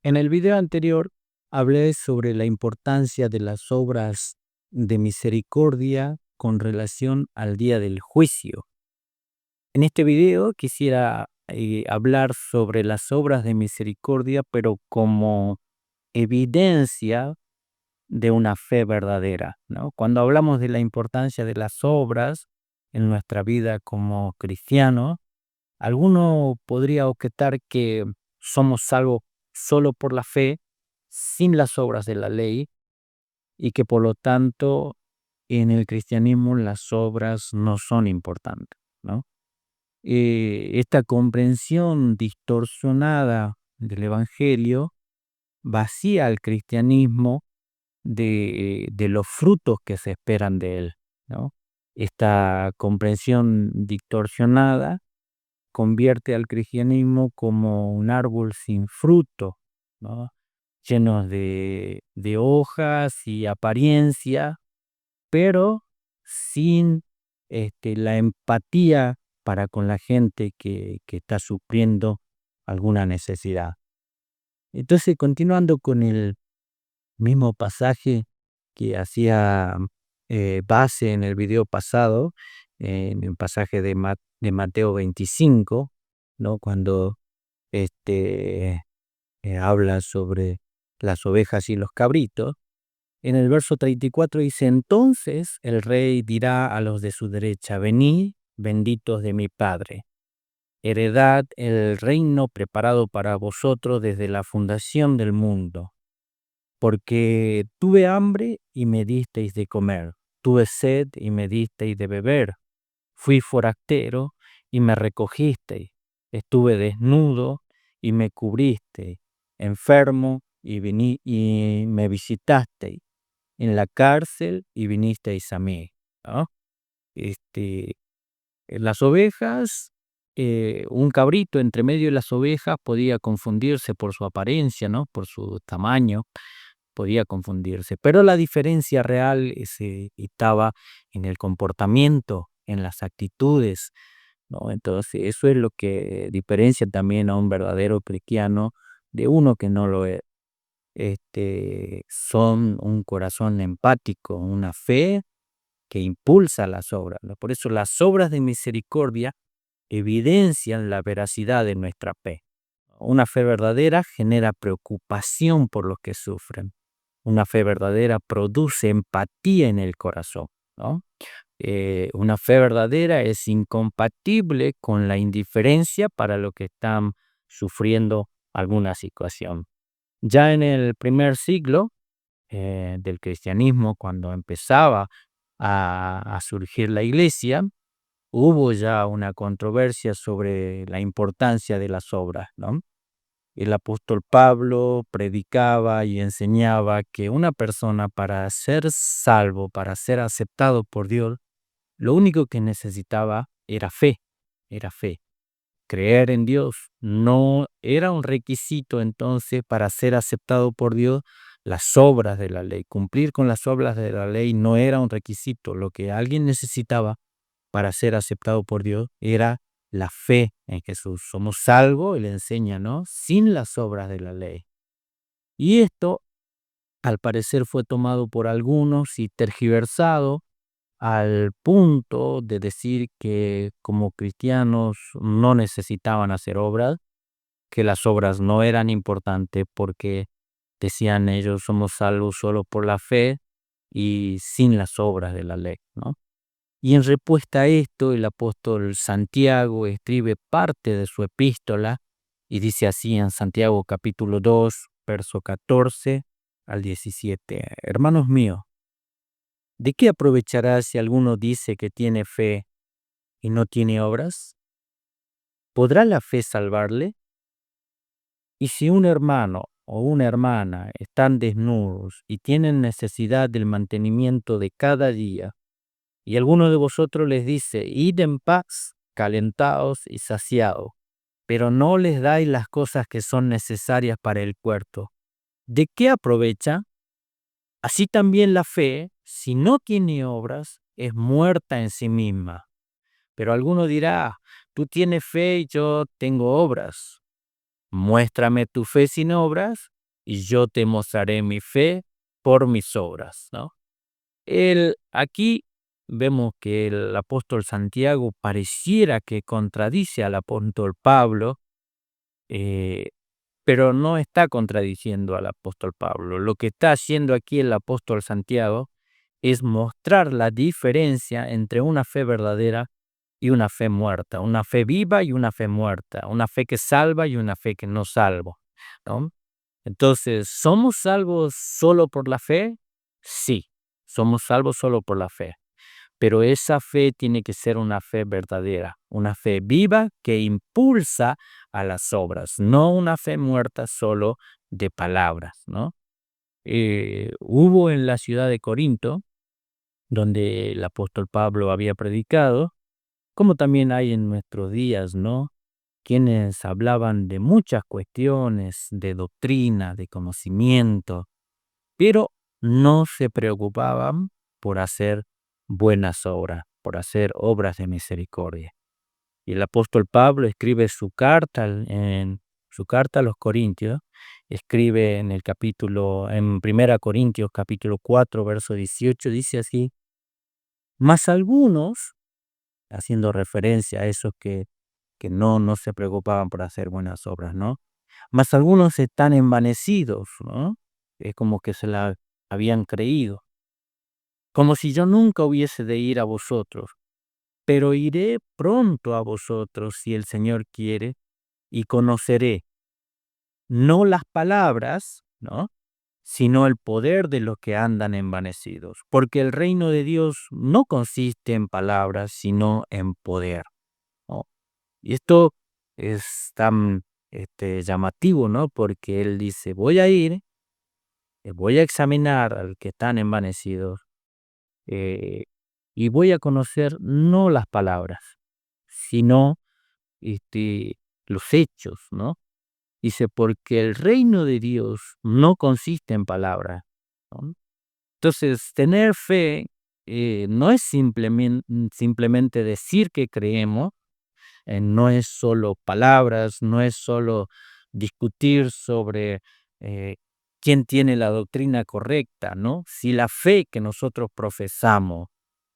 En el video anterior hablé sobre la importancia de las obras de misericordia con relación al día del juicio. En este video quisiera hablar sobre las obras de misericordia, pero como evidencia de una fe verdadera, ¿no? Cuando hablamos de la importancia de las obras en nuestra vida como cristianos, alguno podría objetar que somos salvos solo por la fe, sin las obras de la ley, y que por lo tanto en el cristianismo las obras no son importantes, ¿no? Esta comprensión distorsionada del Evangelio vacía al cristianismo de los frutos que se esperan de él, ¿no? Esta comprensión distorsionada convierte al cristianismo como un árbol sin fruto, ¿no? Llenos de hojas y apariencia, pero sin la empatía para con la gente que está sufriendo alguna necesidad. Entonces, continuando con el mismo pasaje que hacía base en el video pasado, en el pasaje de Mateo 25, ¿no? Cuando habla sobre las ovejas y los cabritos. En el verso 34 dice: entonces el rey dirá a los de su derecha: venid, benditos de mi Padre, heredad el reino preparado para vosotros desde la fundación del mundo. Porque tuve hambre y me disteis de comer, tuve sed y me disteis de beber, fui forastero y me recogisteis, estuve desnudo y me cubristeis, enfermo y me visitasteis, en la cárcel y vinisteis a mí, ¿no? Este, las ovejas, un cabrito entre medio de las ovejas podía confundirse por su apariencia, ¿no? Por su tamaño, podía confundirse, pero la diferencia real estaba en el comportamiento, en las actitudes, ¿no? Entonces, eso es lo que diferencia también a un verdadero cristiano de uno que no lo es. Son un corazón empático, una fe que impulsa las obras, ¿no? Por eso las obras de misericordia evidencian la veracidad de nuestra fe. Una fe verdadera genera preocupación por los que sufren. Una fe verdadera produce empatía en el corazón, ¿no? Una fe verdadera es incompatible con la indiferencia para los que están sufriendo alguna situación. Ya en el primer siglo del cristianismo, cuando empezaba a surgir la iglesia, hubo ya una controversia sobre la importancia de las obras, ¿no? El apóstol Pablo predicaba y enseñaba que una persona, para ser salvo, para ser aceptado por Dios, lo único que necesitaba era fe, era fe. Creer en Dios no era un requisito entonces para ser aceptado por Dios. Las obras de la ley, cumplir con las obras de la ley no era un requisito. Lo que alguien necesitaba para ser aceptado por Dios era la fe en Jesús. Somos salvos, Él enseña, ¿no? Sin las obras de la ley. Y esto, al parecer, fue tomado por algunos y tergiversado al punto de decir que como cristianos no necesitaban hacer obras, que las obras no eran importantes porque, decían ellos, somos salvos solo por la fe y sin las obras de la ley, ¿no? Y en respuesta a esto, el apóstol Santiago escribe parte de su epístola y dice así en Santiago capítulo 2, verso 14 al 17: hermanos míos, ¿de qué aprovechará si alguno dice que tiene fe y no tiene obras? ¿Podrá la fe salvarle? Y si un hermano o una hermana están desnudos y tienen necesidad del mantenimiento de cada día, y alguno de vosotros les dice: id en paz, calentaos y saciados, pero no les dais las cosas que son necesarias para el cuerpo, ¿de qué aprovecha? Así también la fe, si no tiene obras, es muerta en sí misma. Pero alguno dirá: tú tienes fe y yo tengo obras. muéstrame tu fe sin obras y yo te mostraré mi fe por mis obras, ¿no? Aquí vemos que el apóstol Santiago pareciera que contradice al apóstol Pablo, eh, pero no está contradiciendo al apóstol Pablo. Lo que está haciendo aquí el apóstol Santiago es mostrar la diferencia entre una fe verdadera y una fe muerta, una fe viva y una fe muerta, una fe que salva y una fe que no salva, ¿no? Entonces, ¿somos salvos solo por la fe? Sí, somos salvos solo por la fe, pero esa fe tiene que ser una fe verdadera, una fe viva que impulsa a las obras, no una fe muerta solo de palabras, ¿no? Hubo en la ciudad de Corinto, donde el apóstol Pablo había predicado, como también hay en nuestros días, ¿no? Quienes hablaban de muchas cuestiones, de doctrina, de conocimiento, pero no se preocupaban por hacer buenas obras, por hacer obras de misericordia. Y el apóstol Pablo escribe en su carta a los Corintios, escribe en Primera Corintios capítulo 4, verso 18, dice así: mas algunos, haciendo referencia a esos que no se preocupaban por hacer buenas obras, ¿no? Mas algunos están envanecidos, ¿no? Es como que se la habían creído, como si yo nunca hubiese de ir a vosotros, pero iré pronto a vosotros si el Señor quiere, y conoceré no las palabras, ¿no? Sino el poder de los que andan envanecidos, porque el reino de Dios no consiste en palabras, sino en poder, ¿no? Y esto es tan llamativo, ¿no? Porque él dice, voy a ir, voy a examinar al que están envanecidos, eh, y voy a conocer no las palabras, sino los hechos, ¿no? Dice, porque el reino de Dios no consiste en palabras, ¿no? Entonces, tener fe no es simplemente decir que creemos, no es solo palabras, no es solo discutir sobre eh, quién tiene la doctrina correcta, ¿no? Si la fe que nosotros profesamos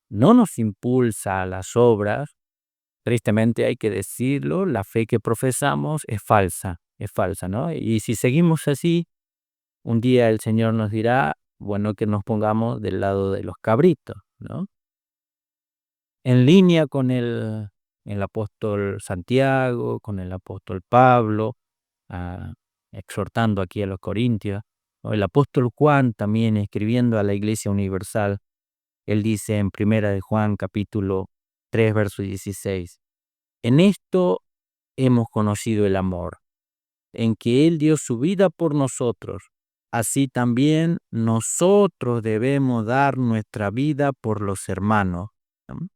no nos impulsa a las obras, tristemente hay que decirlo, la fe que profesamos es falsa, ¿no? Y si seguimos así, un día el Señor nos dirá, bueno, que nos pongamos del lado de los cabritos, ¿no? En línea con el apóstol Santiago, con el apóstol Pablo, ah, exhortando aquí a los corintios, o el apóstol Juan también escribiendo a la Iglesia Universal, él dice en Primera de Juan capítulo 3, verso 16, en esto hemos conocido el amor, en que Él dio su vida por nosotros, así también nosotros debemos dar nuestra vida por los hermanos, ¿no?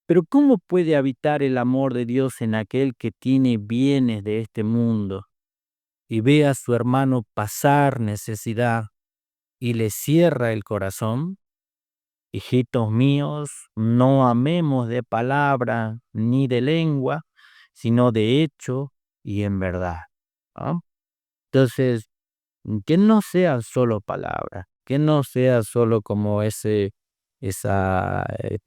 Pero ¿cómo puede habitar el amor de Dios en aquel que tiene bienes de este mundo y ve a su hermano pasar necesidad y le cierra el corazón? Hijitos míos, no amemos de palabra ni de lengua, sino de hecho y en verdad, ¿no? Entonces, que no sea solo palabra, que no sea solo como este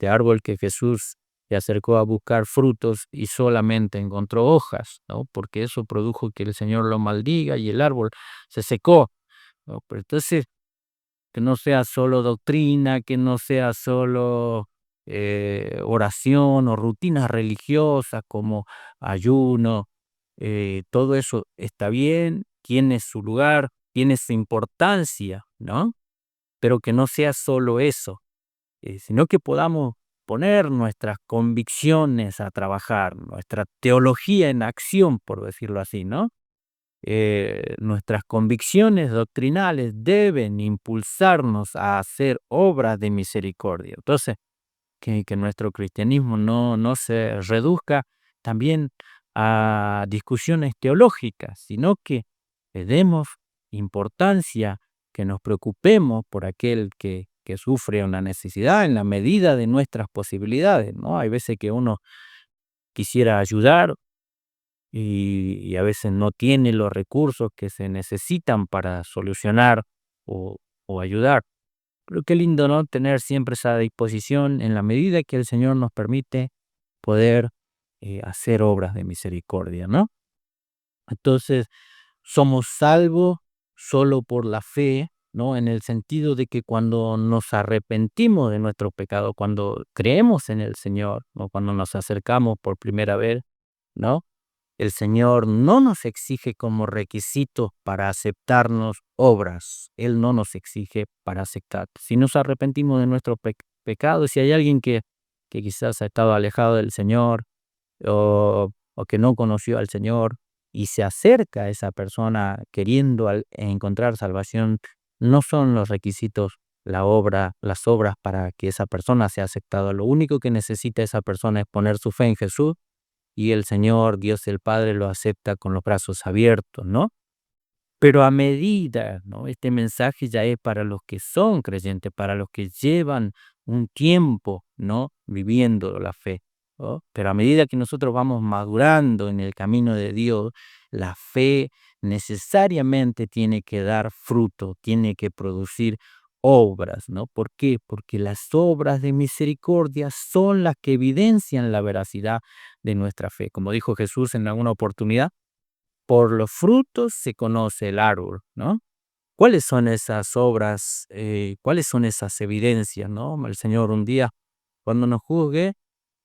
árbol que Jesús se acercó a buscar frutos y solamente encontró hojas, ¿no? Porque eso produjo que el Señor lo maldiga y el árbol se secó, ¿no? Pero entonces, que no sea solo doctrina, que no sea solo oración o rutinas religiosas como ayuno, todo eso está bien, tiene su lugar, tiene su importancia, ¿no? Pero que no sea solo eso, sino que podamos poner nuestras convicciones a trabajar, nuestra teología en acción, por decirlo así, ¿no? Nuestras convicciones doctrinales deben impulsarnos a hacer obras de misericordia. Entonces, que nuestro cristianismo no se reduzca también a discusiones teológicas, sino que le demos importancia, que nos preocupemos por aquel que sufre una necesidad en la medida de nuestras posibilidades, ¿no? Hay veces que uno quisiera ayudar, y a veces no tiene los recursos que se necesitan para solucionar o, o ayudar. Pero qué lindo, ¿no? Tener siempre esa disposición en la medida que el Señor nos permite poder hacer obras de misericordia, ¿no? Entonces, somos salvos solo por la fe, ¿no? En el sentido de que cuando nos arrepentimos de nuestro pecado, cuando creemos en el Señor, ¿no? Cuando nos acercamos por primera vez, ¿no? El Señor no nos exige como requisito para aceptarnos obras. Él no nos exige para aceptar. Si nos arrepentimos de nuestro pecado, si hay alguien que quizás ha estado alejado del Señor, o que no conoció al Señor y se acerca a esa persona queriendo encontrar salvación, no son los requisitos las obras para que esa persona sea aceptada. Lo único que necesita esa persona es poner su fe en Jesús y el Señor, Dios el Padre, lo acepta con los brazos abiertos, ¿no? Pero a medida, ¿no? Este mensaje ya es para los que son creyentes, para los que llevan un tiempo, ¿no? Viviendo la fe, ¿no? Pero a medida que nosotros vamos madurando en el camino de Dios, la fe necesariamente tiene que dar fruto, tiene que producir obras, ¿no? ¿Por qué? Porque las obras de misericordia son las que evidencian la veracidad de nuestra fe. Como dijo Jesús en alguna oportunidad, por los frutos se conoce el árbol, ¿no? ¿Cuáles son esas obras? ¿Cuáles son esas evidencias, no? El Señor un día, cuando nos juzgue,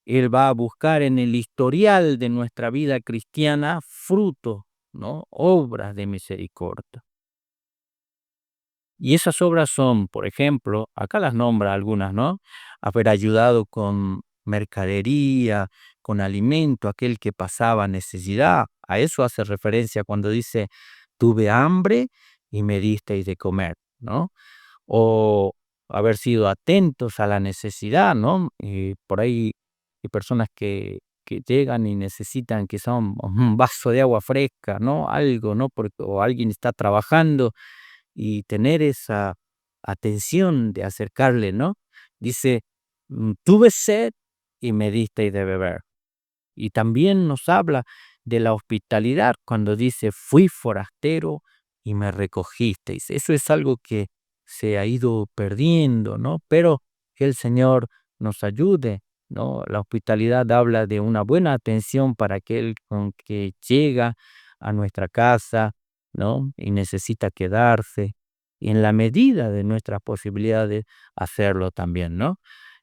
Él va a buscar en el historial de nuestra vida cristiana frutos, ¿no? Obras de misericordia. Y esas obras son, por ejemplo, acá las nombra algunas, ¿no? Haber ayudado con mercadería, con alimento, aquel que pasaba necesidad. A eso hace referencia cuando dice, tuve hambre y me disteis de comer, ¿no? O haber sido atentos a la necesidad, ¿no? Por ahí hay personas que llegan y necesitan que son un vaso de agua fresca, ¿no? Algo, ¿no? Porque, o alguien está trabajando y tener esa atención de acercarle, ¿no? Dice, tuve sed y me disteis de beber. Y también nos habla de la hospitalidad cuando dice, fui forastero y me recogisteis. Eso es algo que se ha ido perdiendo, ¿no? Pero que el Señor nos ayude, ¿no? La hospitalidad habla de una buena atención para aquel con que llega a nuestra casa, ¿no? Y necesita quedarse. Y en la medida de nuestras posibilidades, hacerlo también, ¿no?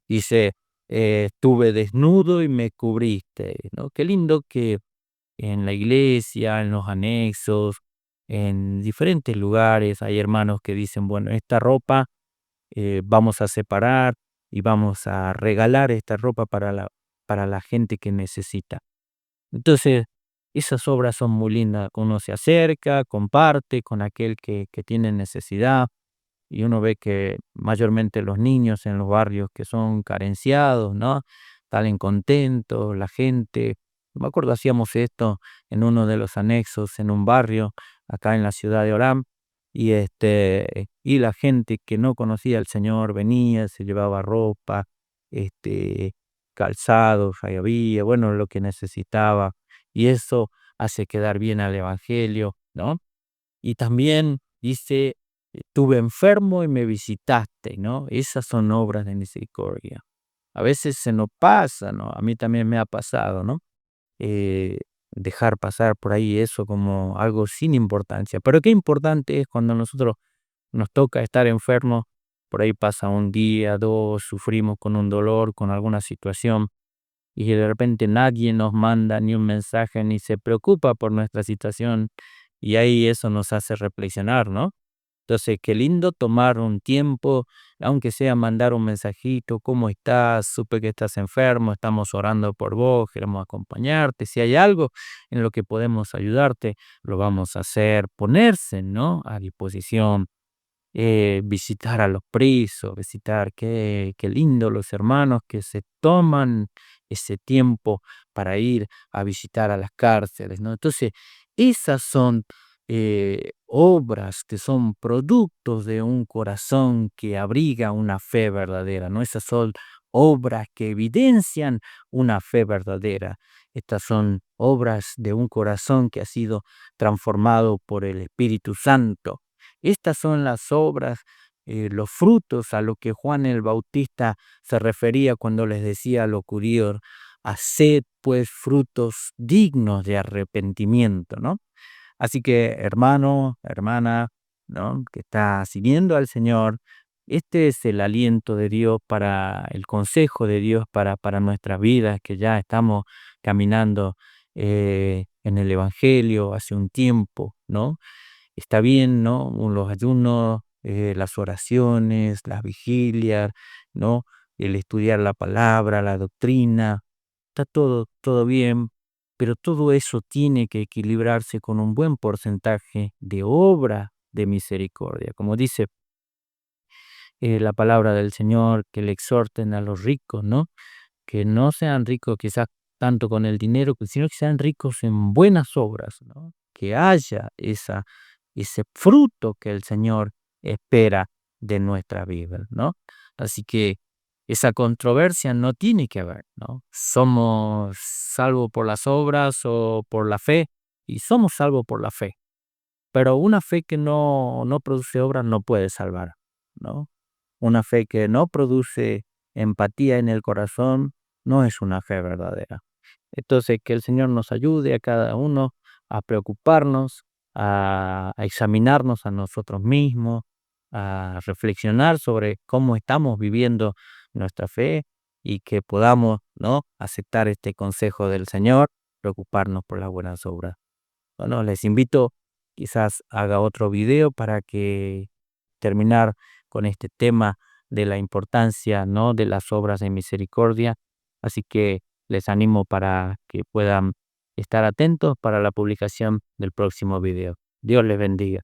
Dice, estuve desnudo y me cubriste, ¿no? Qué lindo que en la iglesia, en los anexos, en diferentes lugares hay hermanos que dicen, bueno, esta ropa vamos a separar y vamos a regalar esta ropa para la gente que necesita. Entonces, esas obras son muy lindas. Uno se acerca, comparte con aquel que tiene necesidad y uno ve que mayormente los niños en los barrios que son carenciados, ¿no? Salen contentos, la gente. Me acuerdo hacíamos esto en uno de los anexos en un barrio acá en la ciudad de Orán y la gente que no conocía al Señor venía, se llevaba ropa, este, calzados, ahí había, bueno, lo que necesitaba y eso hace quedar bien al evangelio, ¿no? Y también dice, estuve enfermo y me visitaste, ¿no? Esas son obras de misericordia. A veces se nos pasa, ¿no? A mí también me ha pasado, ¿no? Eh, Dejar pasar por ahí eso como algo sin importancia. Pero qué importante es cuando nosotros nos toca estar enfermos, por ahí pasa un día, dos, sufrimos con un dolor, con alguna situación, y de repente nadie nos manda ni un mensaje ni se preocupa por nuestra situación y ahí eso nos hace reflexionar, ¿no? Entonces, qué lindo tomar un tiempo, aunque sea mandar un mensajito, ¿cómo estás? Supe que estás enfermo, estamos orando por vos, queremos acompañarte. Si hay algo en lo que podemos ayudarte, lo vamos a hacer, ponerse, ¿no? A disposición visitar a los presos, visitar, qué lindo los hermanos que se toman ese tiempo para ir a visitar a las cárceles, ¿no? Entonces, esas son obras que son productos de un corazón que abriga una fe verdadera, ¿no? Esas son obras que evidencian una fe verdadera. Estas son obras de un corazón que ha sido transformado por el Espíritu Santo. Estas son las obras, los frutos a lo que Juan el Bautista se refería cuando les decía a los judíos: haced pues frutos dignos de arrepentimiento, ¿no? Así que, hermano, hermana, ¿no?, que está siguiendo al Señor, este es el aliento de Dios para el consejo de Dios para nuestras vidas, que ya estamos caminando en el Evangelio hace un tiempo, ¿no? Está bien, ¿no? Los ayunos, las oraciones, las vigilias, ¿no? El estudiar la palabra, la doctrina, está todo bien, pero todo eso tiene que equilibrarse con un buen porcentaje de obra de misericordia. Como dice la palabra del Señor, que le exhorten a los ricos, ¿no? Que no sean ricos quizás tanto con el dinero, sino que sean ricos en buenas obras, ¿no? Que haya ese fruto que el Señor espera de nuestra vida, ¿no? Así que esa controversia no tiene que haber, ¿no? Somos salvos por las obras o por la fe, y somos salvos por la fe, pero una fe que no produce obras no puede salvar, ¿no? Una fe que no produce empatía en el corazón no es una fe verdadera. Entonces, que el Señor nos ayude a cada uno a preocuparnos, a examinarnos a nosotros mismos, a reflexionar sobre cómo estamos viviendo nuestra fe, y que podamos, ¿no?, aceptar este consejo del Señor, preocuparnos por las buenas obras. Bueno, les invito, quizás haga otro video para que terminar con este tema de la importancia, ¿no?, de las obras de misericordia. Así que les animo para que puedan estar atentos para la publicación del próximo video. Dios les bendiga.